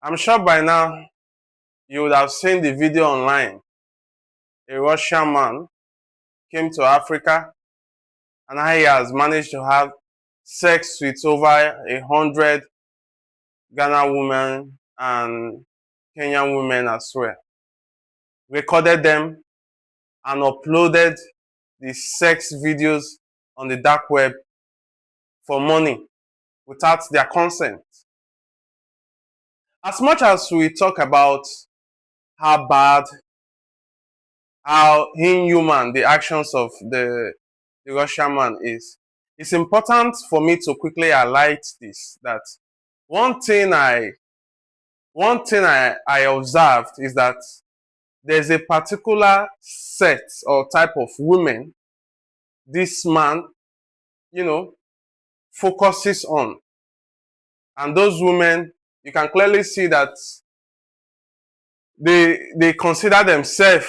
I'm sure by now you would have seen the video online. A Russian man came to Africa and he has managed to have sex with over 100 Ghana women and Kenyan women as well. Recorded them and uploaded the sex videos on the dark web for money without their consent. As much as we talk about how bad, how inhuman the actions of the Russian man is, it's important for me to quickly highlight this, that one thing I observed is that there's a particular set or type of women this man, focuses on. And those women, you can clearly see that they consider themselves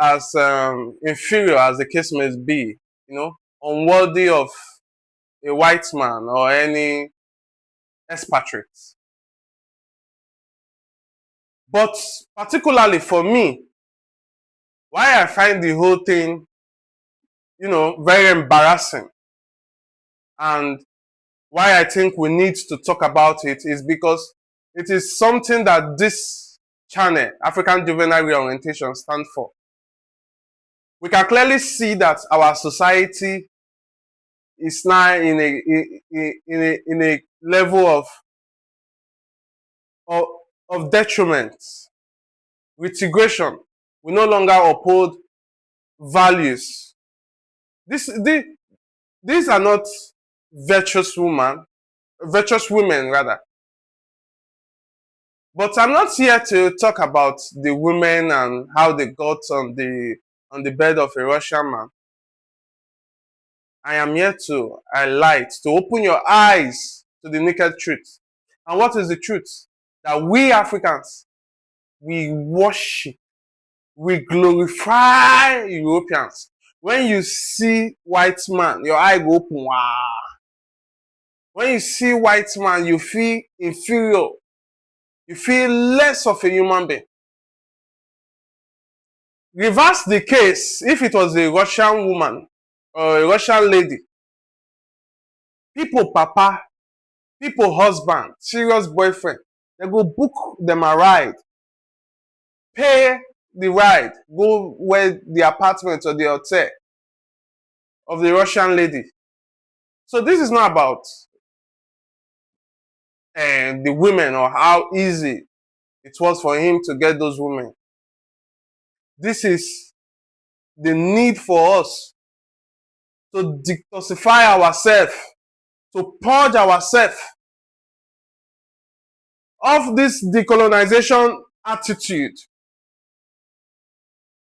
as inferior, as the case may be, unworthy of a white man or any expatriate. But particularly for me, why I find the whole thing, very embarrassing, and why I think we need to talk about it is because it is something that this channel, African Juvenile Reorientation, stands for. We can clearly see that our society is now in a level of detriment, retrogression. We no longer uphold values. These are not virtuous women rather. But I'm not here to talk about the women and how they got on the bed of a Russian man. I am here to highlight, to open your eyes to the naked truth. And what is the truth? That we Africans, we worship, we glorify Europeans. When you see white man, your eye go open. Wow. When you see white man, you feel inferior. You feel less of a human being. Reverse the case if it was a Russian woman or a Russian lady. People papa, people husband, serious boyfriend, they go book them a ride, pay the ride, go where the apartment or the hotel of the Russian lady. So this is not about the women or how easy it was for him to get those women. This is the need for us to detoxify ourselves, to purge ourselves of this decolonization attitude.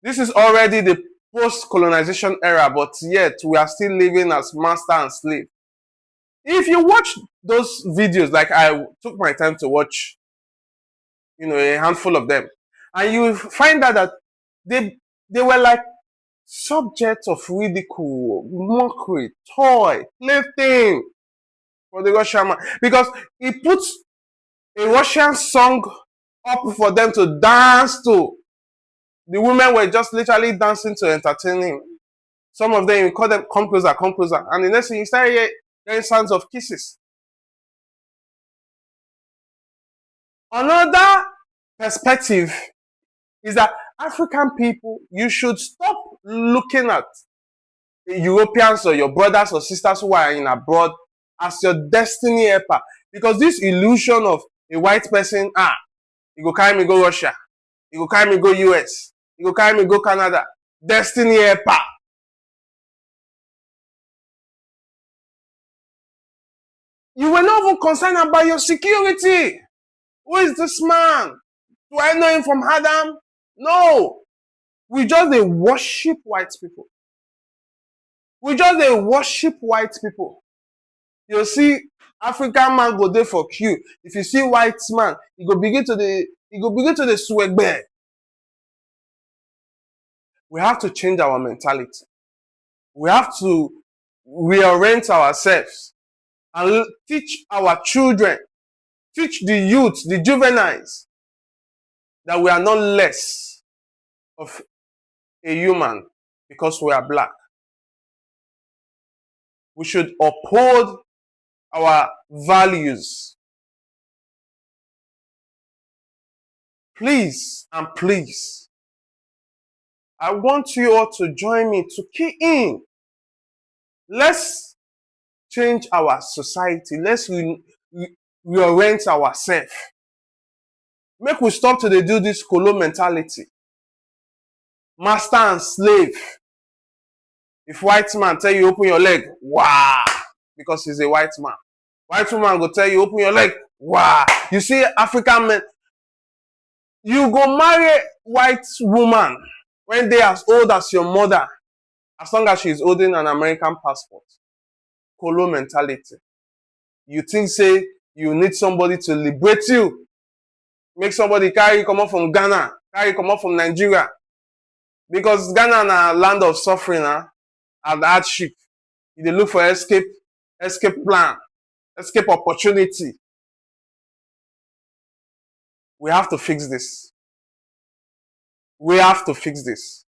This is already the post-colonization era, but yet we are still living as master and slave. If you watch those videos, like I took my time to watch, a handful of them, and you find out that they were like subjects of ridicule, mockery, toy, plaything for the Russian man, because he puts a Russian song up for them to dance to. The women were just literally dancing to entertain him. Some of them, you call them, come closer, and the next thing you start hearing sounds of kisses. Another perspective is that African people, you should stop looking at Europeans or your brothers or sisters who are in abroad as your destiny helper. Because this illusion of a white person, you go carry me go Russia, you go carry me go US, you go carry me go Canada, destiny helper. You were not even concerned about your security. Who is this man? Do I know him from Adam? No. We just they worship white people. You see, African man go there for queue. If you see white man, he go begin to the swag bear. We have to change our mentality. We have to reorient ourselves and teach our children Teach the youth, the juveniles, that we are not less of a human because we are black. We should uphold our values. Please and please, I want you all to join me to key in. Let's change our society. Let's reorient ourselves. Make we stop to do this colo mentality. Master and slave. If white man tell you open your leg, wow, because he's a white man. White woman go tell you open your leg, wow. You see African men, you go marry white woman when they as old as your mother, as long as she's holding an American passport. Colo mentality. You think say you need somebody to liberate you. Make somebody carry come up from Ghana, carry come up from Nigeria. Because Ghana na land of suffering and hardship. You look for escape plan, escape opportunity. We have to fix this. We have to fix this.